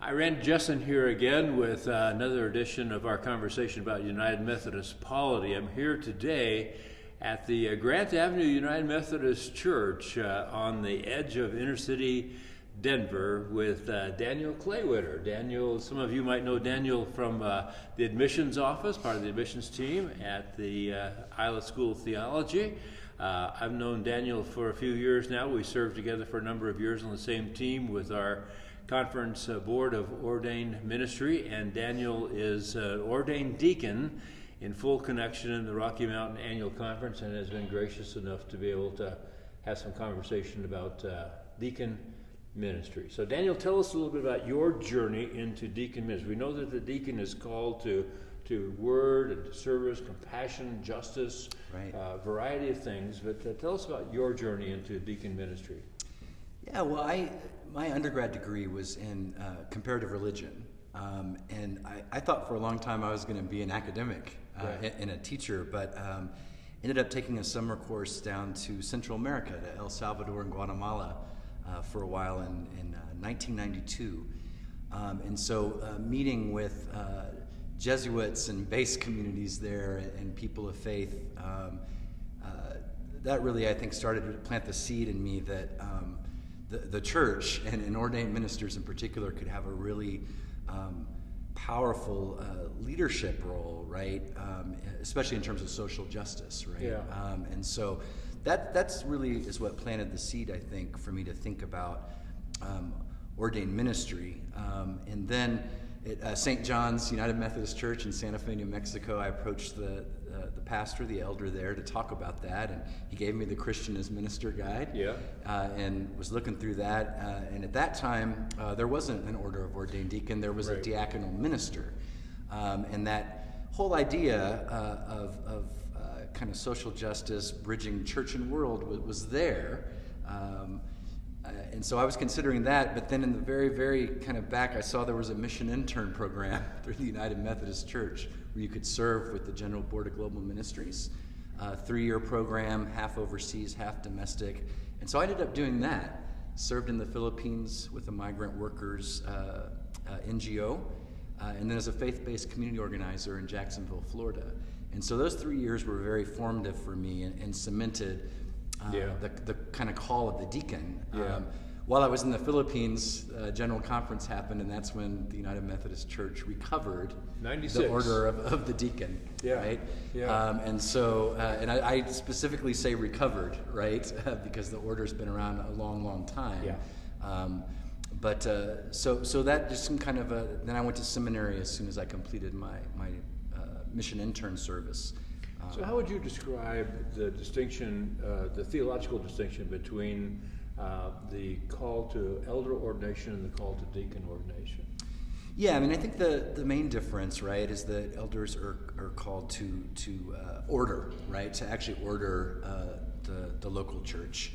Hi, Rand Jessen here again with another edition of our conversation about United Methodist polity. I'm here today at the Grant Avenue United Methodist Church on the edge of inner city Denver with Daniel Claywitter. Daniel, some of you might know Daniel from the admissions office, part of the admissions team at the Isla School of Theology. I've known Daniel for a few years now. We served together for a number of years on the same team with our Conference Board of Ordained Ministry, and Daniel is an ordained deacon in full connection in the Rocky Mountain Annual Conference and has been gracious enough to be able to have some conversation about deacon ministry. So Daniel, tell us a little bit about your journey into deacon ministry. We know that the deacon is called to word and to service, compassion, justice, right. Variety of things, but tell us about your journey into deacon ministry. Yeah, well, my undergrad degree was in comparative religion, and I thought for a long time I was going to be an academic and a teacher, but ended up taking a summer course down to Central America, to El Salvador and Guatemala for a while in 1992. And so meeting with Jesuits and base communities there and people of faith, that really, I think, started to plant the seed in me that the church and ordained ministers in particular could have a really powerful leadership role, right? Especially in terms of social justice, right? Yeah. And so that's really is what planted the seed, I think, for me to think about ordained ministry. And then at St. John's United Methodist Church in Santa Fe, New Mexico, I approached the pastor, the elder there, to talk about that, and he gave me the Christian as Minister guide. Yeah. And was looking through that, and at that time there wasn't an order of ordained deacon. There was a diaconal minister, and that whole idea of kind of social justice, bridging church and world was there. And so I was considering that, but then in the very, very kind of back, I saw there was a mission intern program through the United Methodist Church where you could serve with the General Board of Global Ministries. 3-year program, half overseas, half domestic. And so I ended up doing that. Served in the Philippines with a migrant workers NGO, and then as a faith-based community organizer in Jacksonville, Florida. And so those 3 years were very formative for me and cemented the kind of call of the deacon. While I was in the Philippines, General Conference happened, and that's when the United Methodist Church recovered 96. the order of the deacon, right? Yeah. And so, and I specifically say recovered, right? Because the order's been around a long, long time. Yeah. But so that just some kind of then I went to seminary as soon as I completed my mission intern service. So how would you describe the distinction, the theological distinction between the call to elder ordination and the call to deacon ordination? Yeah, I mean, I think the main difference, right, is that elders are called to order, right, to actually order the local church.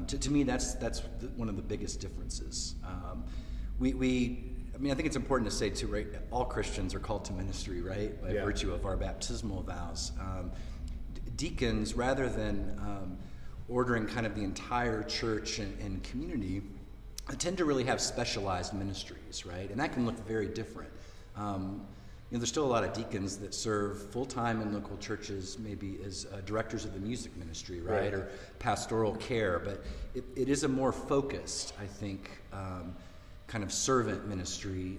To me, that's one of the biggest differences. I mean, I think it's important to say, too, right, all Christians are called to ministry, right, by virtue of our baptismal vows. Deacons, rather than ordering kind of the entire church and community, tend to really have specialized ministries, right? And that can look very different. There's still a lot of deacons that serve full-time in local churches, maybe as directors of the music ministry, right? Or pastoral care, but it is a more focused, I think, kind of servant ministry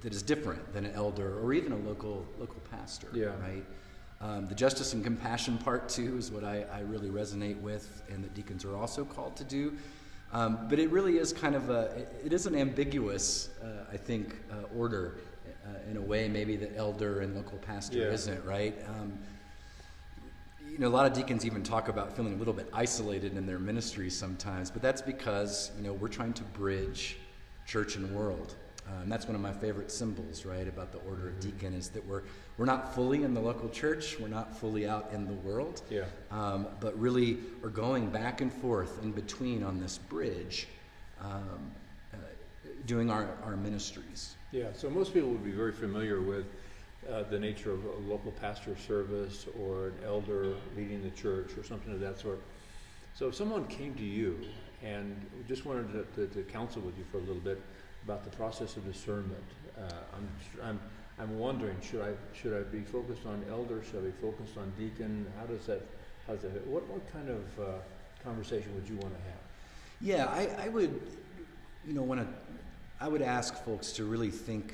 that is different than an elder or even a local pastor, right? The justice and compassion part, too, is what I really resonate with, and that deacons are also called to do. But it really is kind of it is an ambiguous, I think, order in a way maybe that elder and local pastor isn't, right? A lot of deacons even talk about feeling a little bit isolated in their ministry sometimes, but that's because, we're trying to bridge church and world. And that's one of my favorite symbols, right, about the order of deacon, is that we're not fully in the local church, we're not fully out in the world, but really are going back and forth in between on this bridge, doing our ministries. Yeah, so most people would be very familiar with the nature of a local pastor service or an elder leading the church or something of that sort. So if someone came to you and just wanted to counsel with you for a little bit, about the process of discernment. I'm wondering, should I be focused on elder? Should I be focused on deacon? How does that what kind of conversation would you want to have? Yeah, I would, I would ask folks to really think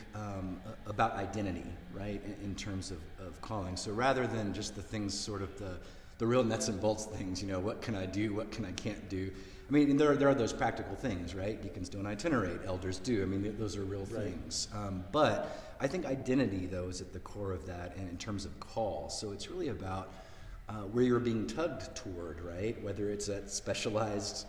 about identity, right, in terms of calling. So rather than just the things, sort of the real nuts and bolts things, what can I do, what can I can't do. I mean, there are those practical things, right? Deacons don't itinerate, elders do. I mean, those are real things. But I think identity, though, is at the core of that, and in terms of call. So it's really about where you're being tugged toward, right? Whether it's that specialized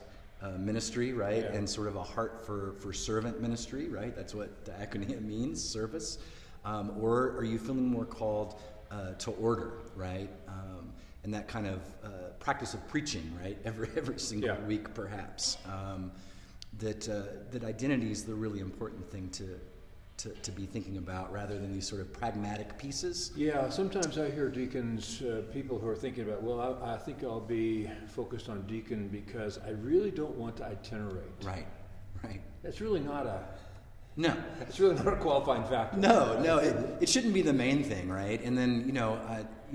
ministry, right, and sort of a heart for servant ministry, right? That's what diaconia means, service. Or are you feeling more called to order, right? And that kind of practice of preaching, right? Every single week, perhaps. That identity is the really important thing to be thinking about, rather than these sort of pragmatic pieces. Yeah, sometimes I hear deacons, people who are thinking about, well, I think I'll be focused on deacon because I really don't want to itinerate. Right. That's really not No. It's really not a qualifying factor. No, it shouldn't be the main thing, right? And then,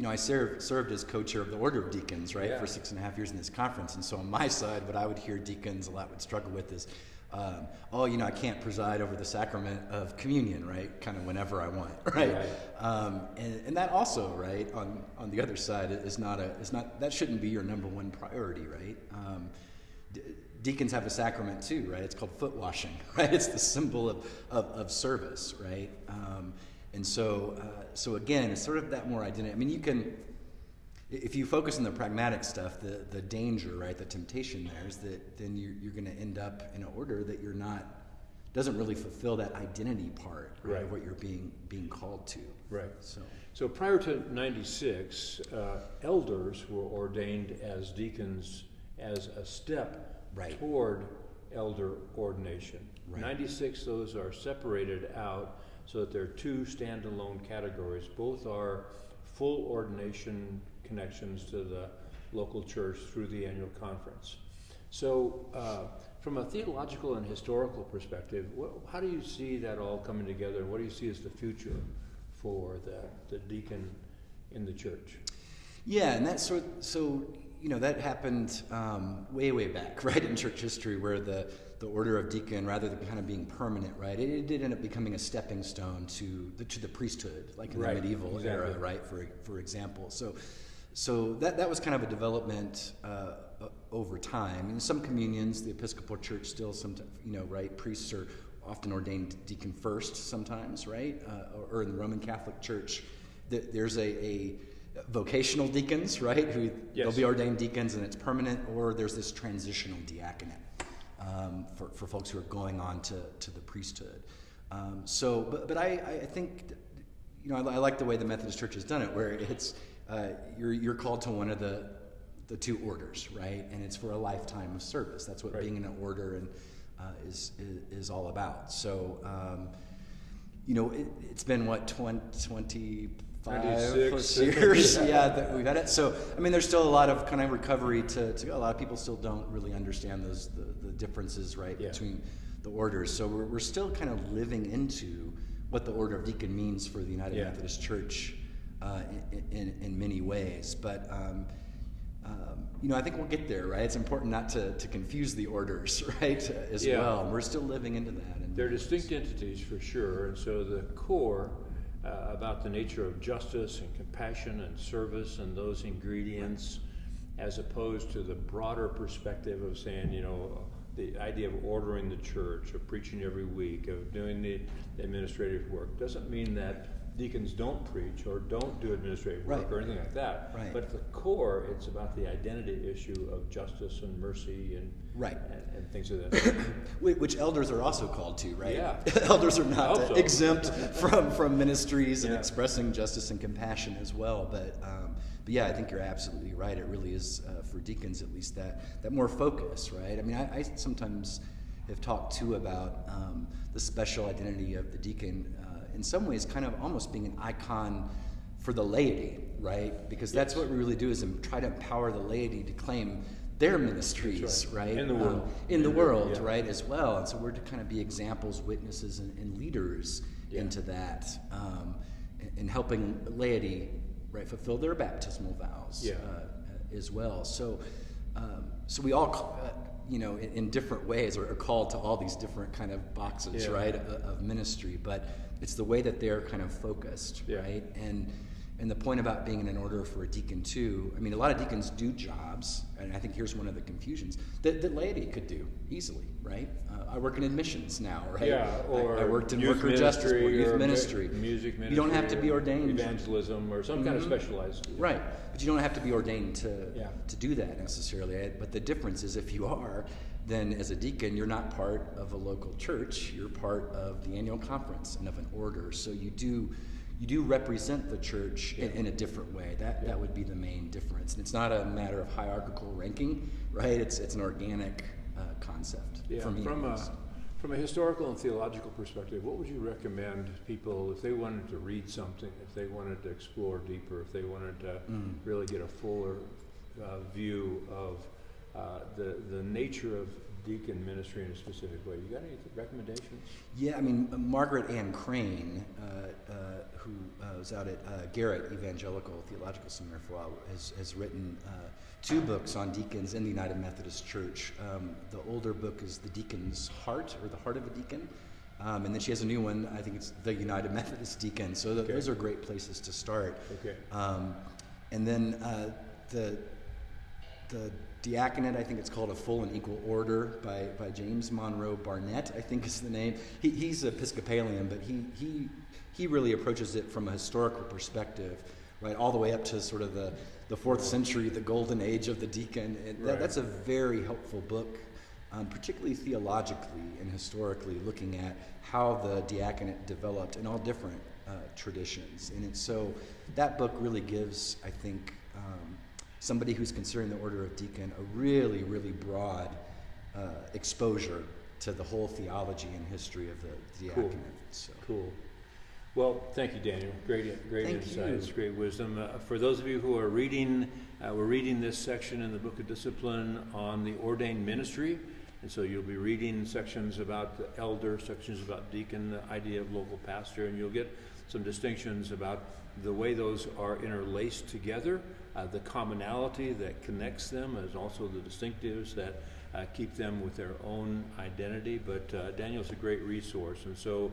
I served as co-chair of the Order of Deacons, right, for 6.5 years in this conference. And so on my side, what I would hear deacons a lot would struggle with is, I can't preside over the sacrament of communion, right, kind of whenever I want, right? And that also, right, on the other side is not that shouldn't be your number one priority, right? Deacons have a sacrament too, right? It's called foot washing, right? It's the symbol of service, right? And so again, it's sort of that more identity. I mean, you can, if you focus on the pragmatic stuff, the danger, right, the temptation there is that then you're going to end up in an order that doesn't really fulfill that identity part, right, of what you're being called to. Right. So prior to 96, elders were ordained as deacons as a step toward elder ordination. 96, those are separated out so that there are two standalone categories. Both are full ordination connections to the local church through the annual conference. So from a theological and historical perspective, how do you see that all coming together? What do you see as the future for the deacon in the church? Yeah, and that's that happened way back, right, in church history, where the order of deacon, rather than kind of being permanent, right, it did end up becoming a stepping stone to the priesthood, like in the medieval era, right, for example. So that was kind of a development over time. In some communions, the Episcopal Church still sometimes, right, priests are often ordained deacon first sometimes, right, or in the Roman Catholic Church, there's a vocational deacons, right, who they'll be ordained deacons and it's permanent, or there's this transitional diaconate for folks who are going on to the priesthood. But I think, I like the way the Methodist Church has done it, where it's you're called to one of the two orders, right, and it's for a lifetime of service. That's what being in an order and is all about. So it's been 25+ years, that we've had it. So, I mean, there's still a lot of kind of recovery to go. A lot of people still don't really understand the differences, right, between the orders. So we're still kind of living into what the Order of Deacon means for the United Methodist Church in many ways. But, I think we'll get there, right? It's important not to confuse the orders, right, as well. We're still living into that. They're distinct entities for sure, and so the core about the nature of justice and compassion and service and those ingredients, as opposed to the broader perspective of saying, the idea of ordering the church, of preaching every week, of doing the administrative work, doesn't mean that deacons don't preach or don't do administrative work or anything like that. Right. But at the core, it's about the identity issue of justice and mercy and things of that sort. Which elders are also called to, right? Yeah. Elders are not exempt from ministries and expressing justice and compassion as well. But yeah, I think you're absolutely right. It really is, for deacons at least, that more focus, right? I mean, I sometimes have talked too about the special identity of the deacon, in some ways kind of almost being an icon for the laity, right? Because that's what we really do, is try to empower the laity to claim their ministries, right? In the world. In the world, right, as well. And so we're to kind of be examples, witnesses, and leaders into that, and helping laity, right, fulfill their baptismal vows as well. So we all, in different ways are called to all these different kind of boxes, right, of ministry. But it's the way that they're kind of focused, right? And the point about being in an order for a deacon too, I mean, a lot of deacons do jobs, and I think here's one of the confusions, that laity could do easily, right? I work in admissions now, right? Yeah, or I worked in worker justice, or youth ministry. Music ministry. You don't have to be ordained. Evangelism or some kind of specialized. Right, but you don't have to be ordained to do that necessarily. But the difference is if you are, then as a deacon, you're not part of a local church. You're part of the annual conference and of an order. So you do represent the church in a different way. That would be the main difference. And it's not a matter of hierarchical ranking, right? It's an organic concept for me. From a historical and theological perspective, what would you recommend people if they wanted to read something, if they wanted to explore deeper, if they wanted to really get a fuller view of the nature of deacon ministry in a specific way? You got any recommendations? Yeah, I mean, Margaret Ann Crane, who was out at Garrett Evangelical Theological Seminary for a while, has written 2 books on deacons in the United Methodist Church. The older book is The Deacon's Heart, or The Heart of a Deacon. And then she has a new one, I think it's The United Methodist Deacon. So those are great places to start. Okay. And then the Diaconate, I think it's called A Full and Equal Order by James Monroe Barnett, I think is the name. He's Episcopalian, but he really approaches it from a historical perspective, right, all the way up to sort of the 4th century, the golden age of the deacon. And that's a very helpful book, particularly theologically and historically, looking at how the diaconate developed in all different traditions. And so that book really gives, I think, somebody who's considering the order of deacon a really, really broad exposure to the whole theology and history of the diaconate. Cool. Well, thank you, Daniel. Great insights, great wisdom. For those of you who are reading, we're reading this section in the Book of Discipline on the ordained ministry. And so you'll be reading sections about the elder, sections about deacon, the idea of local pastor, and you'll get some distinctions about the way those are interlaced together, the commonality that connects them, as also the distinctives that keep them with their own identity. But Daniel's a great resource. And so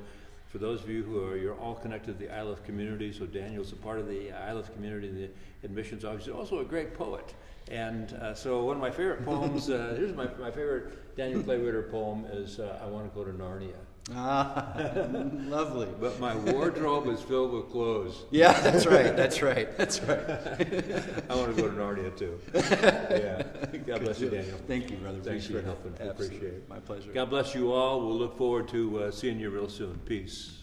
for those of you you're all connected to the ILF community, so Daniel's a part of the ILF community, the admissions office. He's also a great poet. And so one of my favorite poems, here's my favorite Daniel Claywitter poem is I Want to Go to Narnia. Ah, lovely. But my wardrobe is filled with clothes. Yeah, that's right. I want to go to Narnia too. Yeah. God bless you, Daniel. Thank you, brother. Thanks for helping. Absolutely. Appreciate it. My pleasure. God bless you all. We'll look forward to seeing you real soon. Peace.